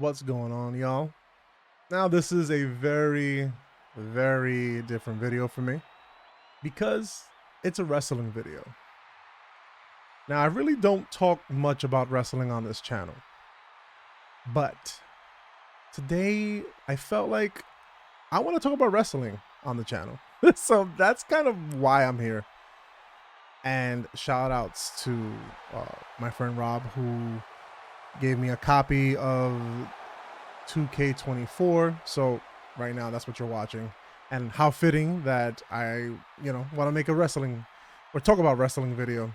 What's going on, y'all? Now, this is a very different video for me because it's a wrestling video. Now, I really don't talk much about wrestling on this channel, but today I felt like I want to talk about wrestling on the channel. So that's kind of why I'm here. And shout outs to my friend Rob, who gave me a copy of 2K24. So right now that's what you're watching, and how fitting that I want to make a wrestling or talk about wrestling video.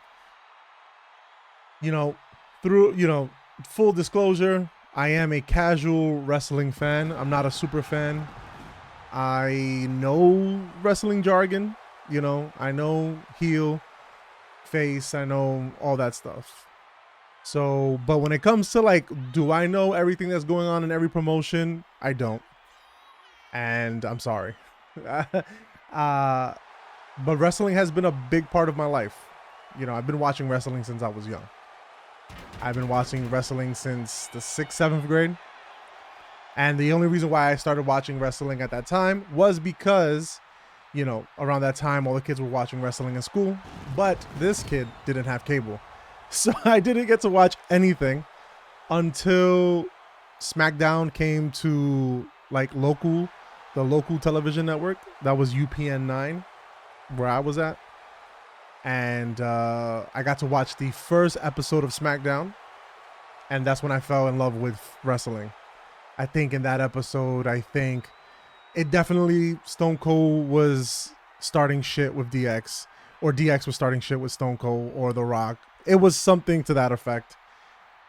Through full disclosure, I am a casual wrestling fan. I'm not a super fan. I know wrestling jargon. I know heel, face, I know all that stuff. So, but when it comes to like, do I know everything that's going on in every promotion? I don't. And I'm sorry. But wrestling has been a big part of my life. I've been watching wrestling since I was young. I've been watching wrestling since the 6th, 7th grade. And the only reason why I started watching wrestling at that time was because, around that time, all the kids were watching wrestling in school. But this kid didn't have cable. So I didn't get to watch anything until SmackDown came to like the local television network. That was UPN 9, where I was at. And I got to watch the first episode of SmackDown. And that's when I fell in love with wrestling. I think in that episode, it definitely Stone Cold was starting shit with DX. Or DX was starting shit with Stone Cold or The Rock. It was something to that effect.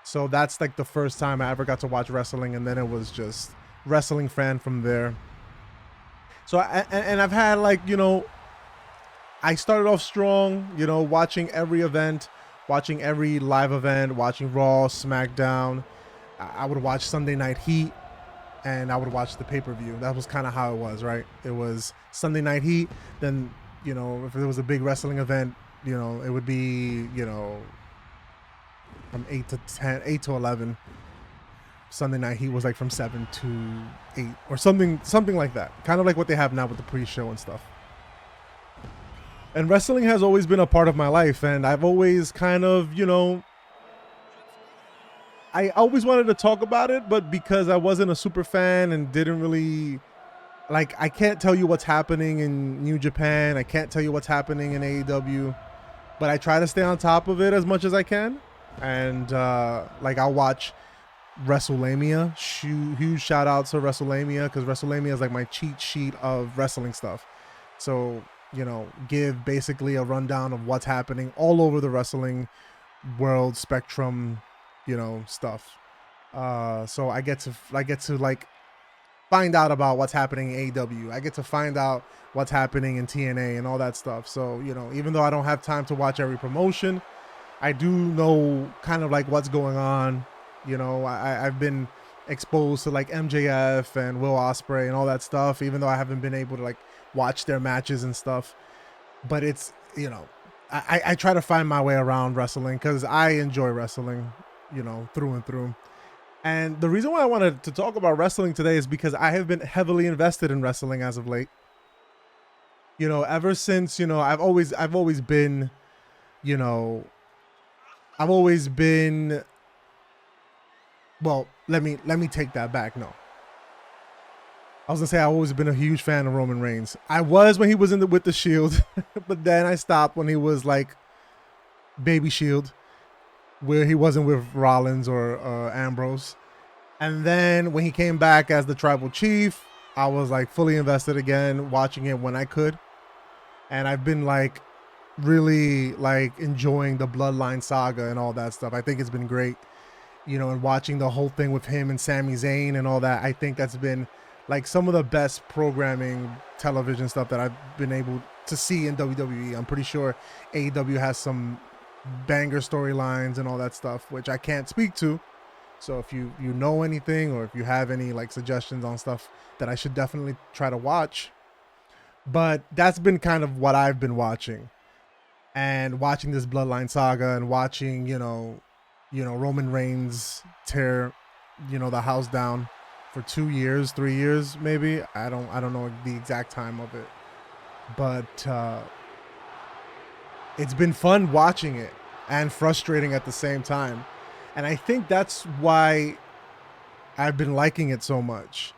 So that's like the first time I ever got to watch wrestling, and then it was just wrestling fan from there. So I've had I started off strong, watching every event, watching every live event, watching Raw, SmackDown. I would watch Sunday Night Heat, and I would watch the pay-per-view. That was kind of how it was, right? It was Sunday Night Heat, then if there was a big wrestling event, it would be, from 8 to 10, 8 to 11. Sunday Night Heat was like from 7 to 8 or something like that. Kind of like what they have now with the pre-show and stuff. And wrestling has always been a part of my life, and I've always kind of, I always wanted to talk about it, but because I wasn't a super fan and didn't really I can't tell you what's happening in New Japan. I can't tell you what's happening in AEW, but I try to stay on top of it as much as I can. And I'll watch wrestlemania. Huge shout out to wrestlemania, because wrestlemania is like my cheat sheet of wrestling stuff. So, give basically a rundown of what's happening all over the wrestling world spectrum, stuff. So I get to find out about what's happening in AEW. I get to find out what's happening in TNA and all that stuff. So, even though I don't have time to watch every promotion, I do know kind of what's going on. I've been exposed to MJF and Will Ospreay and all that stuff, even though I haven't been able to watch their matches and stuff. But it's, I try to find my way around wrestling because I enjoy wrestling, through and through. And the reason why I wanted to talk about wrestling today is because I have been heavily invested in wrestling as of late. Ever since, I've always been, well, let me take that back. No. I was gonna say I've always been a huge fan of Roman Reigns. I was when he was with the Shield, but then I stopped when he was Baby Shield, where he wasn't with Rollins or Ambrose. And then when he came back as the Tribal Chief, I was fully invested again, watching it when I could. And I've been really enjoying the Bloodline saga and all that stuff. I think it's been great, and watching the whole thing with him and Sami Zayn and all that. I think that's been some of the best programming television stuff that I've been able to see in WWE. I'm pretty sure AEW has some banger storylines and all that stuff, which I can't speak to. So if you know anything, or if you have any suggestions on stuff that I should definitely try to watch. But that's been kind of what I've been watching. And watching this Bloodline saga and watching, Roman Reigns tear the house down for 2 years, 3 years, maybe. I don't know the exact time of it, but it's been fun watching it and frustrating at the same time. And I think that's why I've been liking it so much.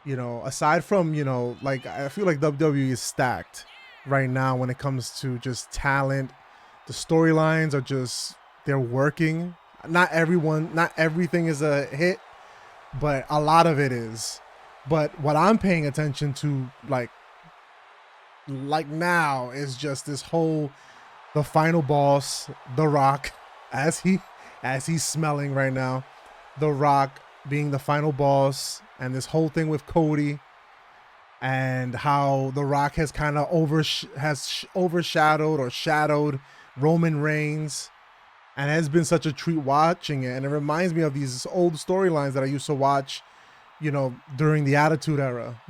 Aside from, like, I feel like WWE is stacked right now when it comes to just talent. The storylines are just, they're working. Not everything is a hit, but a lot of it is. But what I'm paying attention to, like now, is just this whole, the final boss, The Rock, as he's smelling right now. The Rock being the final boss, and this whole thing with Cody, and how The Rock has kind of overshadowed or shadowed Roman Reigns, and it has been such a treat watching it. And it reminds me of these old storylines that I used to watch, during the Attitude Era.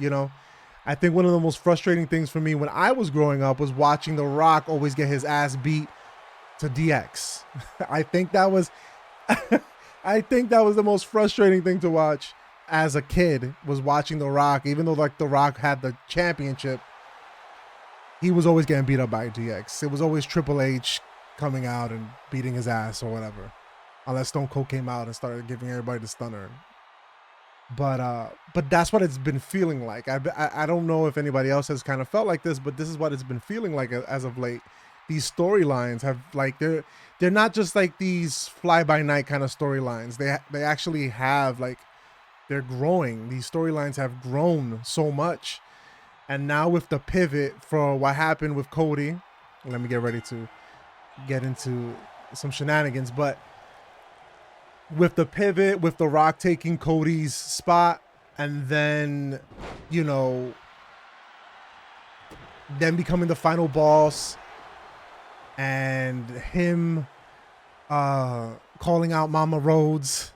I think one of the most frustrating things for me when I was growing up was watching The Rock always get his ass beat to DX. I think that was the most frustrating thing to watch as a kid, was watching The Rock. Even though, like, The Rock had the championship, he was always getting beat up by DX. It was always Triple H coming out and beating his ass or whatever, unless Stone Cold came out and started giving everybody the stunner. But that's what it's been feeling like. I don't know if anybody else has kind of felt like this, but this is what it's been feeling like as of late. These storylines have, like, they're not just like these fly by night kind of storylines. They actually have, like, they're growing. These storylines have grown so much. And now with the pivot for what happened with Cody, let me get ready to get into some shenanigans, but with the pivot, with The Rock taking Cody's spot, and then, then becoming the final boss, and him calling out Mama Rhodes,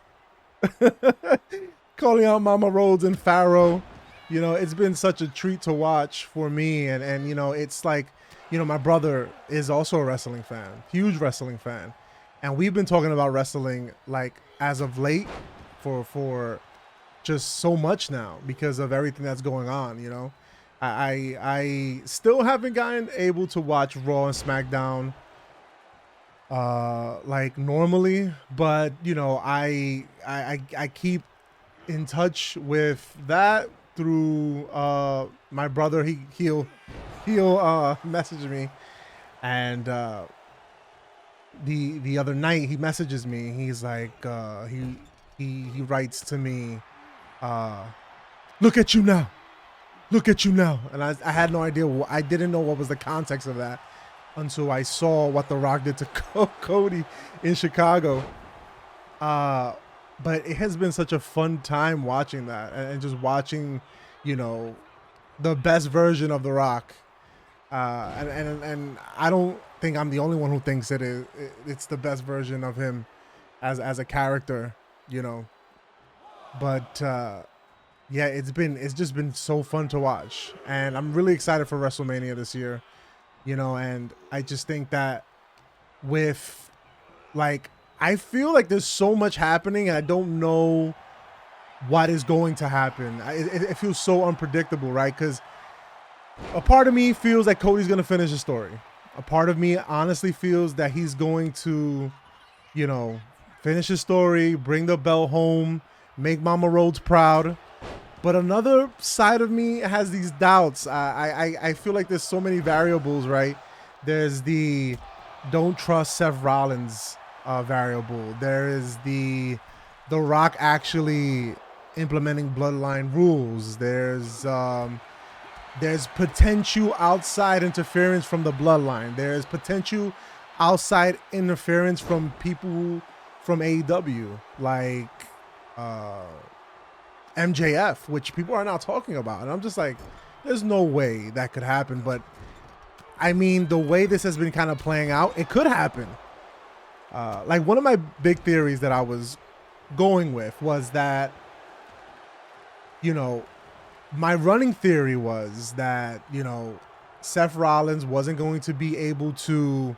calling out Mama Rhodes and Pharaoh. It's been such a treat to watch for me. And it's like, my brother is also a wrestling fan, huge wrestling fan. And we've been talking about wrestling, like, as of late for just so much now because of everything that's going on. I still haven't gotten able to watch Raw and SmackDown like normally, but I keep in touch with that through my brother. He'll message me, and the other night he messages me. He's like, he writes to me, look at you now, and I had no idea. I didn't know what was the context of that until I saw what The Rock did to Cody in Chicago. But it has been such a fun time watching that, and just watching, the best version of The Rock. And I don't think I'm the only one who thinks it's the best version of him as a character, But yeah, it's just been so fun to watch, and I'm really excited for WrestleMania this year, and I just think that with, like, I feel like there's so much happening, and I don't know what is going to happen. It feels so unpredictable, right? Because a part of me feels like Cody's going to finish the story. A part of me honestly feels that he's going to, finish his story, bring the belt home, make Mama Rhodes proud. But another side of me has these doubts. I feel like there's so many variables, right? There's the don't trust Seth Rollins variable. There is the Rock actually implementing bloodline rules. There's potential outside interference from the bloodline. There's potential outside interference from people from AEW, like MJF, which people are now talking about. And I'm just like, there's no way that could happen. But I mean, the way this has been kind of playing out, it could happen. Like, one of my big theories that I was going with was that, my running theory was that, Seth Rollins wasn't going to be able to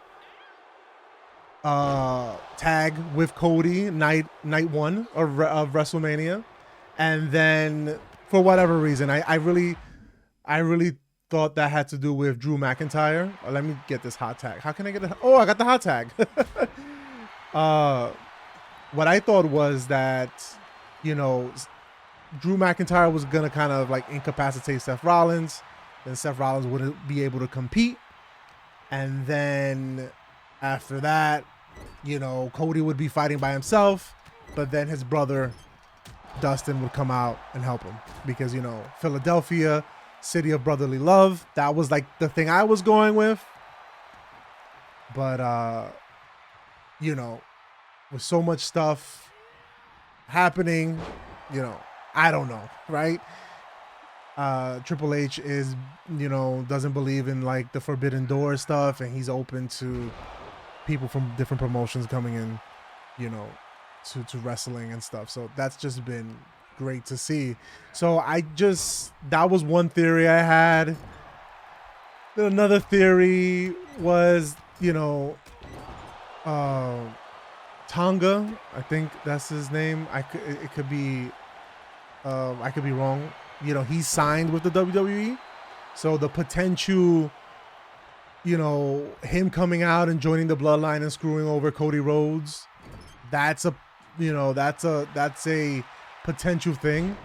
tag with Cody night one of WrestleMania, and then for whatever reason, I really thought that had to do with Drew McIntyre. Let me get this hot tag. How can I get it? Oh, I got the hot tag. What I thought was that, you know, Drew McIntyre was gonna kind of like incapacitate Seth Rollins, then Seth Rollins wouldn't be able to compete, and then after that, you know, Cody would be fighting by himself, but then his brother Dustin would come out and help him because, you know, Philadelphia, city of brotherly love. That was like the thing I was going with. But you know, with so much stuff happening, you know, I don't know, right? Triple H is, you know, doesn't believe in like the forbidden door stuff, and he's open to people from different promotions coming in, you know, to wrestling and stuff. So that's just been great to see. So that was one theory I had. Then another theory was, you know, Tonga, I think that's his name. It could be, I could be wrong. You know, he's signed with the WWE, so the potential, you know, him coming out and joining the Bloodline and screwing over Cody Rhodes, that's a potential thing,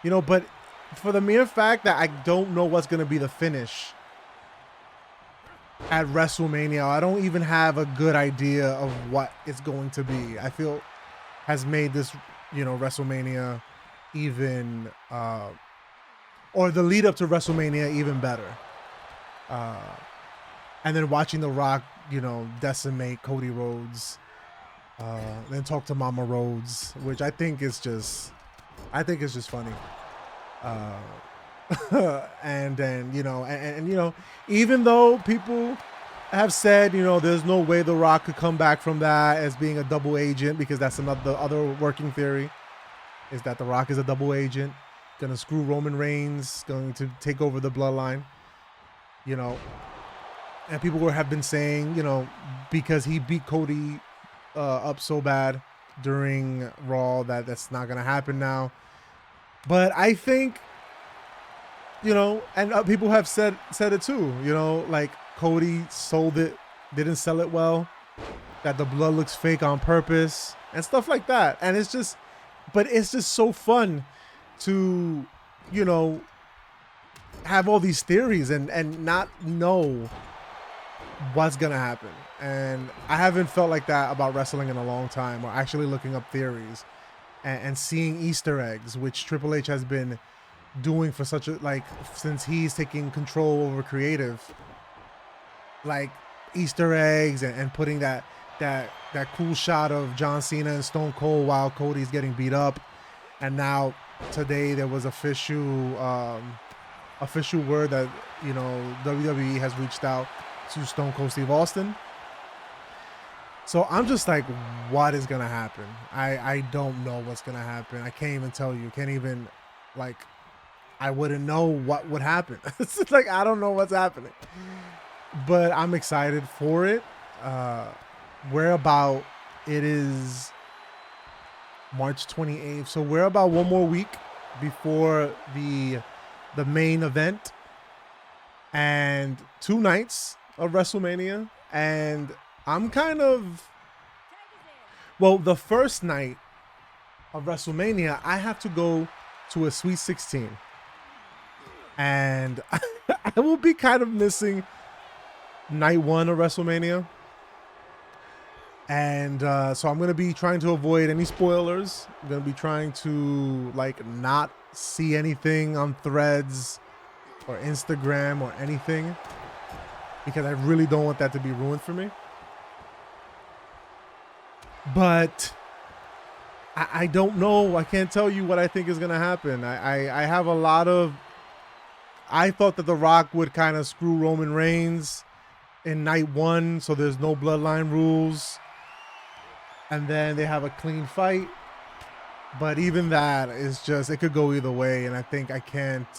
you know. But for the mere fact that I don't know what's going to be the finish at WrestleMania, I don't even have a good idea of what it's going to be. I feel has made this, you know, WrestleMania even, or the lead up to WrestleMania even better. And then watching The Rock, you know, decimate Cody Rhodes, then talk to Mama Rhodes, which I think is just funny. And then, you know, and you know, even though people have said, you know, there's no way The Rock could come back from that as being a double agent, because that's the other working theory, is that The Rock is a double agent, gonna screw Roman Reigns, going to take over the Bloodline, you know. And people have been saying, you know, because he beat Cody up so bad during Raw, that's not gonna happen now. But I think, you know, and people have said it too, you know, like Cody sold it, didn't sell it well, that the blood looks fake on purpose and stuff like that. And it's just so fun to, you know, have all these theories and not know what's gonna happen. And I haven't felt like that about wrestling in a long time, or actually looking up theories and seeing Easter eggs, which Triple H has been doing for such a, like, since he's taking control over creative, like Easter eggs and putting that cool shot of John Cena and Stone Cold while Cody's getting beat up. And now today there was official word that, you know, WWE has reached out to Stone Cold Steve Austin. So I'm just like, what is gonna happen? I don't know what's gonna happen. I can't even tell you. Can't even, like, I wouldn't know what would happen. It's like, I don't know what's happening, but I'm excited for it. It is March 28th, so we're about one more week before the main event and 2 nights of WrestleMania. And I'm kind of, well, the first night of WrestleMania, I have to go to a Sweet 16. And I will be kind of missing night 1 of WrestleMania. And so I'm going to be trying to avoid any spoilers. I'm going to be trying to, like, not see anything on Threads or Instagram or anything, because I really don't want that to be ruined for me. But I don't know. I can't tell you what I think is going to happen. I have a lot of... I thought that The Rock would kind of screw Roman Reigns in night 1, so there's no bloodline rules. And then they have a clean fight. But even that is just... it could go either way, and I think I can't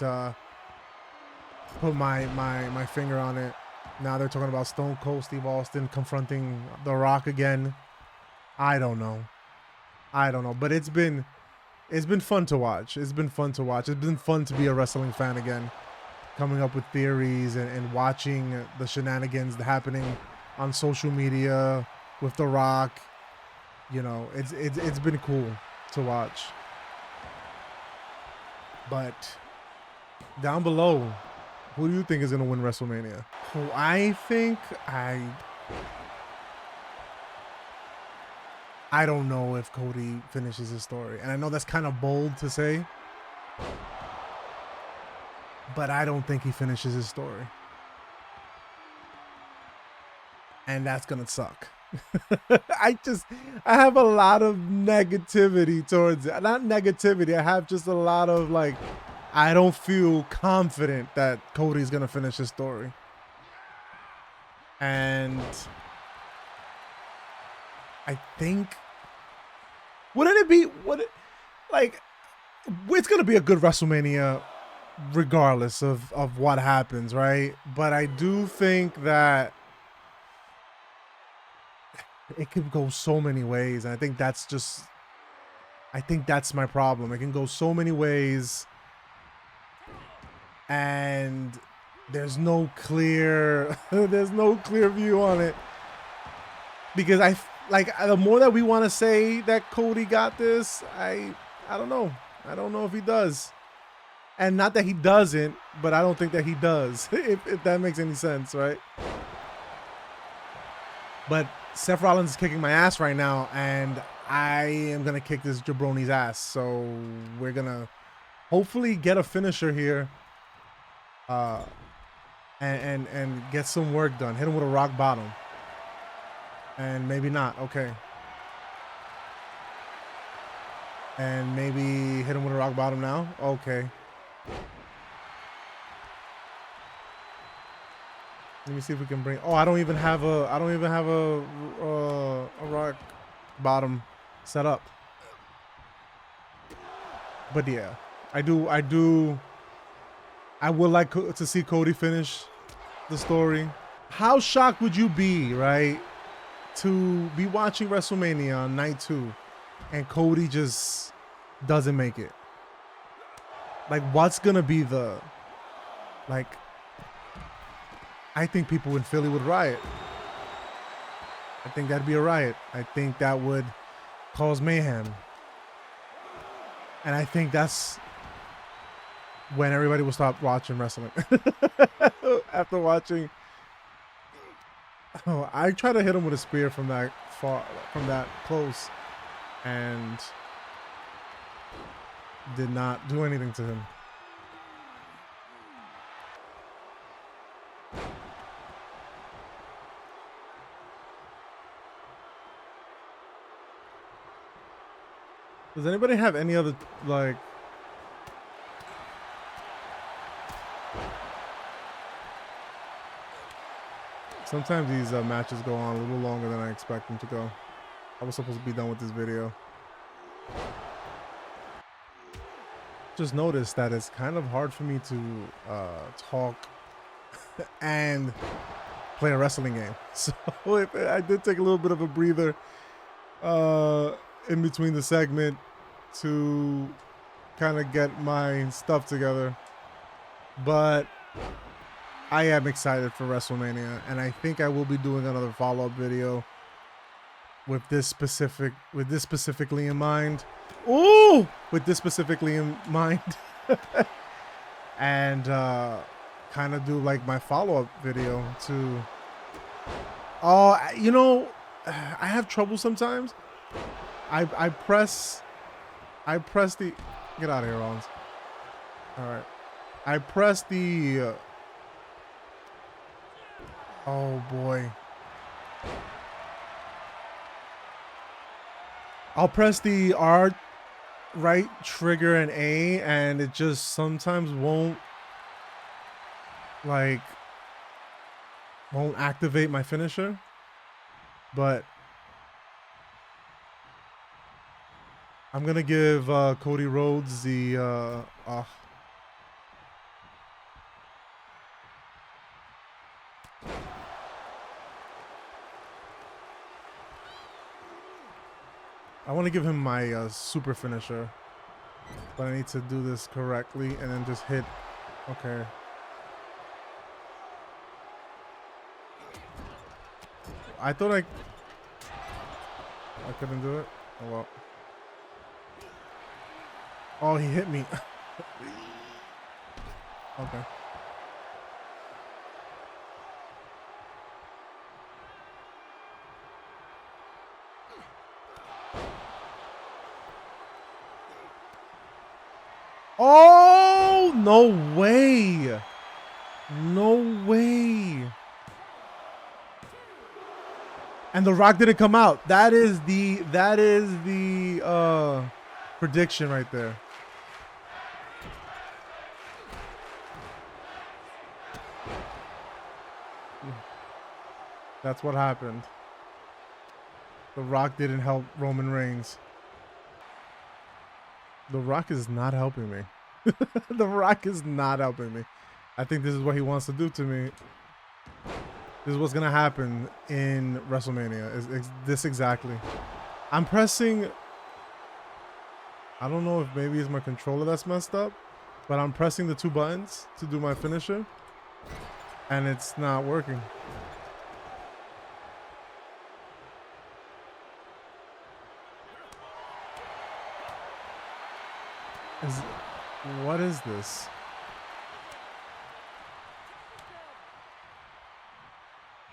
put my finger on it. Now they're talking about Stone Cold Steve Austin confronting The Rock again. I don't know. But it's been fun to watch. It's been fun to watch. It's been fun to be a wrestling fan again. Coming up with theories and watching the shenanigans happening on social media with The Rock. You know, it's been cool to watch. But down below, who do you think is going to win WrestleMania? Who I think I don't know if Cody finishes his story. And I know that's kind of bold to say, but I don't think he finishes his story. And that's going to suck. I have a lot of negativity towards it. Not negativity. I have just a lot of like, I don't feel confident that Cody's going to finish his story. And I think, wouldn't it be, it's going to be a good WrestleMania regardless of what happens, right? But I do think that it could go so many ways. And I think that's my problem. It can go so many ways. And there's no clear view on it. Because the more that we want to say that Cody got this, I don't know. I don't know if he does. And not that he doesn't, but I don't think that he does. if that makes any sense, right? But Seth Rollins is kicking my ass right now, and I am going to kick this jabroni's ass. So we're going to hopefully get a finisher here and get some work done. Hit him with a rock bottom. And maybe not. Okay. And maybe hit him with a rock bottom now. Okay. Let me see if we can bring. Oh, I don't even have a rock bottom set up. But yeah, I would like to see Cody finish the story. How shocked would you be, right, to be watching WrestleMania on night 2 and Cody just doesn't make it? Like, what's gonna be the, like, I think people in Philly would riot. I think that'd be a riot. I think that would cause mayhem. And I think that's when everybody will stop watching wrestling. After watching. Oh, I tried to hit him with a spear from that far, from that close, and did not do anything to him. Does anybody have any other, like, sometimes these matches go on a little longer than I expect them to go. I was supposed to be done with this video. Just noticed that it's kind of hard for me to talk and play a wrestling game. So I did take a little bit of a breather in between the segment to kind of get my stuff together. But I am excited for WrestleMania, and I think I will be doing another follow-up video with this specifically in mind. Ooh, with this specifically in mind, and kind of do like my follow-up video to. Oh, you know, I have trouble sometimes. I press the. Get out of here, Rollins. All right, I press the. Oh boy. I'll press the R right trigger and A, and it just sometimes won't activate my finisher. But I'm gonna give Cody Rhodes the I want to give him my super finisher, but I need to do this correctly and then just hit. Okay. I thought I couldn't do it. Oh well. Oh, he hit me. Okay. Oh, no way. No way. And the Rock didn't come out. That is the prediction right there. That's what happened. The Rock didn't help Roman Reigns. The Rock is not helping me. The Rock is not helping me. I think this is what he wants to do to me. This is what's going to happen in WrestleMania. Is this exactly. I'm pressing... I don't know if maybe it's my controller that's messed up, but I'm pressing the 2 buttons to do my finisher, and it's not working. What is this?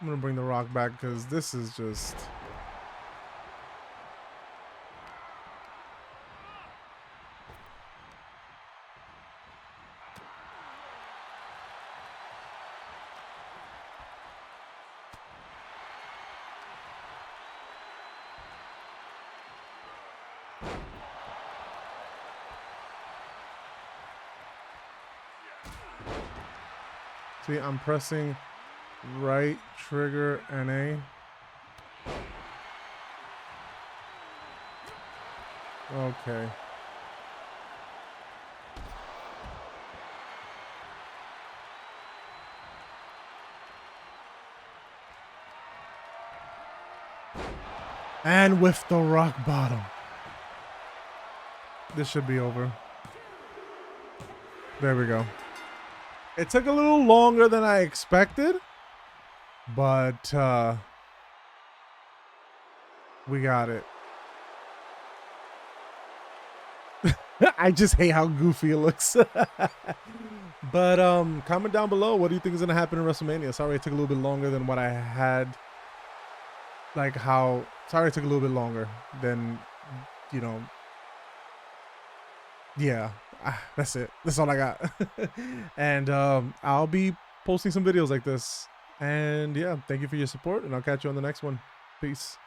I'm gonna bring the Rock back because this is just... See, I'm pressing right trigger and A. Okay. And with the rock bottom. This should be over. There we go. It took a little longer than I expected, but we got it. I just hate how goofy it looks. But comment down below, what do you think is gonna happen in WrestleMania? Sorry it took a little bit longer than what I had. Sorry it took a little bit longer than, you know. Yeah, that's it. That's all I got. And I'll be posting some videos like this. And yeah, thank you for your support, and I'll catch you on the next one. Peace.